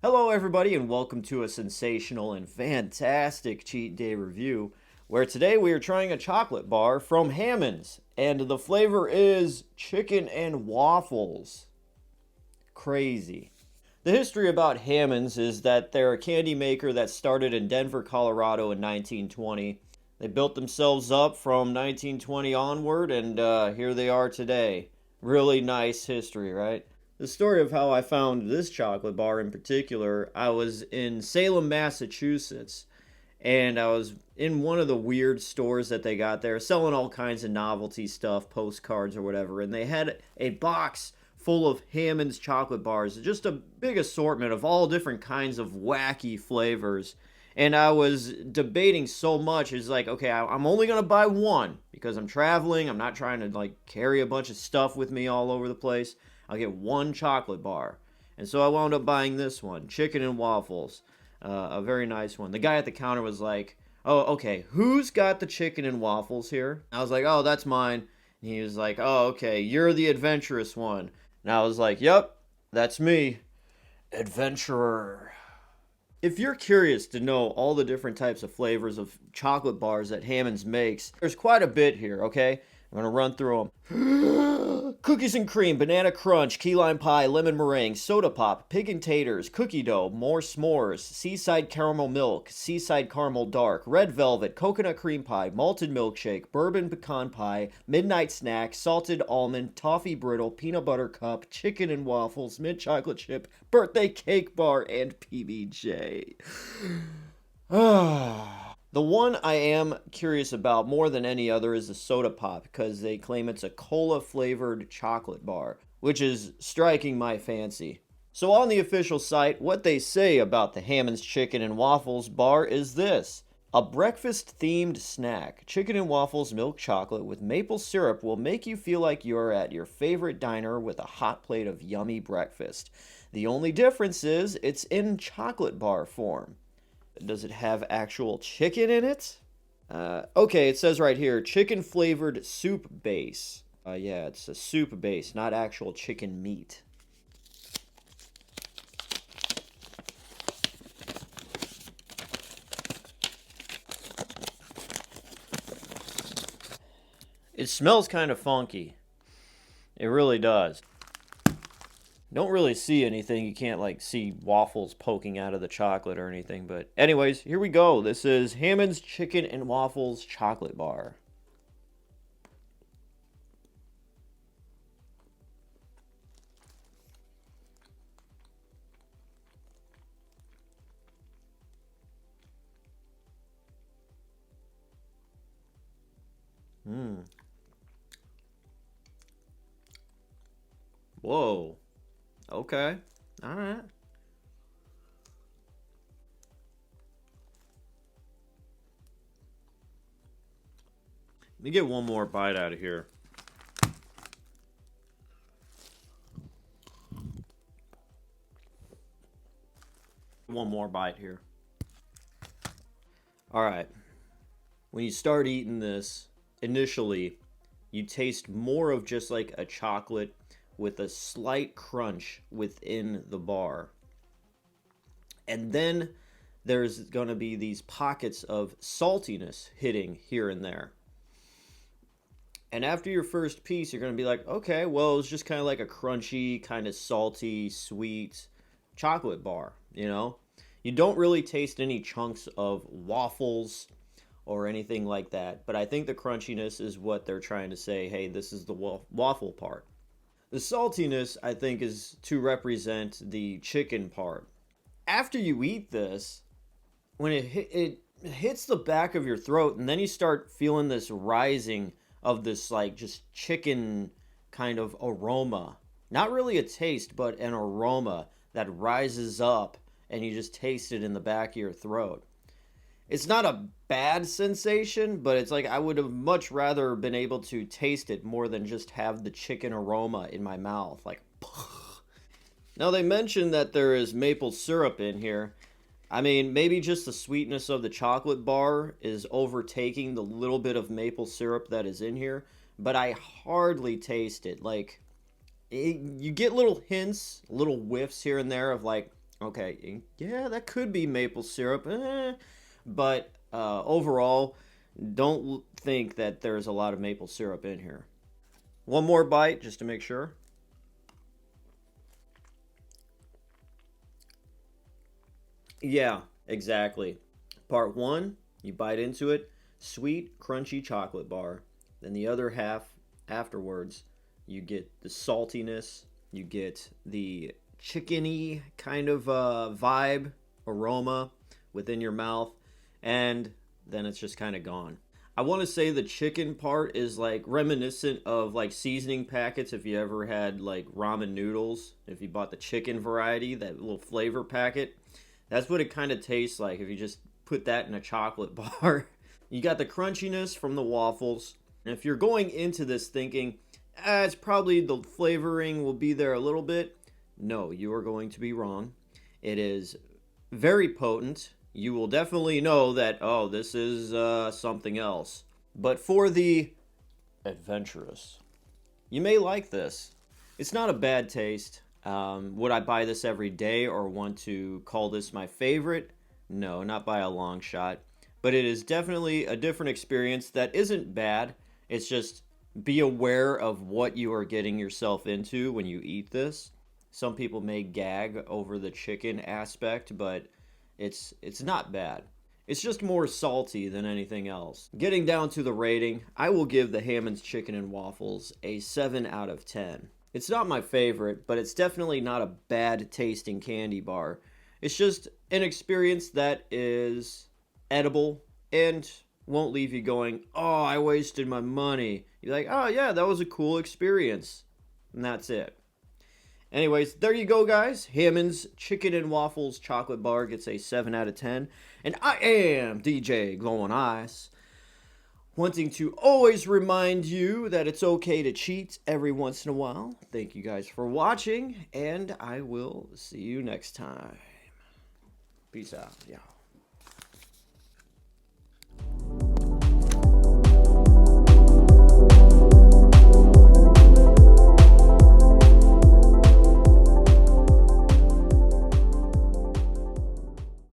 Hello, everybody, and welcome to a sensational and fantastic cheat day review, where today we are trying a chocolate bar from Hammond's, and the flavor is chicken and waffles. Crazy. The history about Hammond's is that they're a candy maker that started in Denver, Colorado in 1920. They built themselves up from 1920 onward, and here they are today. Really nice history, right? The story of how I found this chocolate bar in particular, I was in Salem, Massachusetts, and I was in one of the weird stores that they got there, selling all kinds of novelty stuff, postcards or whatever, and they had a box full of Hammond's chocolate bars, just a big assortment of all different kinds of wacky flavors. And I was debating so much, it's like, okay, I'm only gonna buy one because I'm traveling. I'm not trying to like carry a bunch of stuff with me all over the place. I'll get one chocolate bar. And so I wound up buying this one, chicken and waffles. A very nice one. The guy at the counter was like, oh, okay, who's got the chicken and waffles here? I was like, oh, that's mine. And he was like, oh, okay, you're the adventurous one. And I was like, yep, that's me. Adventurer. If you're curious to know all the different types of flavors of chocolate bars that Hammond's makes, there's quite a bit here, okay? I'm gonna run through them. Cookies and cream, banana crunch, key lime pie, lemon meringue, soda pop, pig and taters, cookie dough, more s'mores, seaside caramel milk, seaside caramel dark, red velvet, coconut cream pie, malted milkshake, bourbon pecan pie, midnight snack, salted almond, toffee brittle, peanut butter cup, chicken and waffles, mint chocolate chip, birthday cake bar, and PBJ. The one I am curious about more than any other is the soda pop because they claim it's a cola flavored chocolate bar, which is striking my fancy. So on the official site, what they say about the Hammond's Chicken and Waffles bar is this: a breakfast themed snack. Chicken and waffles milk chocolate with maple syrup will make you feel like you're at your favorite diner with a hot plate of yummy breakfast. The only difference is it's in chocolate bar form. Does it have actual chicken in it? Okay, it says right here, chicken flavored soup base. Yeah, it's a soup base, not actual chicken meat. It smells kind of funky. It really does. Don't really see anything. You can't like see waffles poking out of the chocolate or anything. But anyways, here we go. This is Hammond's Chicken and Waffles chocolate bar. Mmm. Whoa. Okay. All right. Let me get one more bite out of here. One more bite here. All right. When you start eating this, initially, you taste more of just like a chocolate with a slight crunch within the bar. And then there's going to be these pockets of saltiness hitting here and there. And after your first piece, you're going to be like, okay, well, it was just kind of like a crunchy, kind of salty, sweet chocolate bar, you know? You don't really taste any chunks of waffles or anything like that. But I think the crunchiness is what they're trying to say, hey, this is the waffle part. The saltiness, I think, is to represent the chicken part. After you eat this, when it hits the back of your throat, and then you start feeling this rising of this, like, just chicken kind of aroma. Not really a taste, but an aroma that rises up, and you just taste it in the back of your throat. It's not a bad sensation, but it's like I would have much rather been able to taste it more than just have the chicken aroma in my mouth. Like, now they mentioned that there is maple syrup in here. I mean, maybe just the sweetness of the chocolate bar is overtaking the little bit of maple syrup that is in here, but I hardly taste it. Like, you get little hints, little whiffs here and there of like Okay, yeah, that could be maple syrup, but overall, don't think that there's a lot of maple syrup in here. One more bite just to make sure. Yeah, exactly. Part one, you bite into it, sweet, crunchy chocolate bar. Then the other half, afterwards, you get the saltiness, you get the chickeny kind of vibe, aroma within your mouth, and then it's just kind of gone. I want to say the chicken part is like reminiscent of like seasoning packets if you ever had like ramen noodles, if you bought the chicken variety, that little flavor packet. That's what it kind of tastes like if you just put that in a chocolate bar. You got the crunchiness from the waffles. And if you're going into this thinking, it's probably the flavoring will be there a little bit, no, you are going to be wrong. It is very potent. You will definitely know that, oh, this is something else. But for the adventurous, you may like this. It's not a bad taste. Would I buy this every day or want to call this my favorite? No, not by a long shot. But it is definitely a different experience that isn't bad. It's just be aware of what you are getting yourself into when you eat this. Some people may gag over the chicken aspect, but it's not bad. It's just more salty than anything else. Getting down to the rating, I will give the Hammond's Chicken and Waffles a 7 out of 10. It's not my favorite, but it's definitely not a bad tasting candy bar. It's just an experience that is edible and won't leave you going, oh, I wasted my money. You're like, oh, yeah, that was a cool experience. And that's it. Anyways, there you go, guys. Hammond's Chicken and Waffles chocolate bar gets a 7 out of 10. And I am DJ Glowing Ice, wanting to always remind you that it's okay to cheat every once in a while. Thank you guys for watching, and I will see you next time. Peace out. Yeah.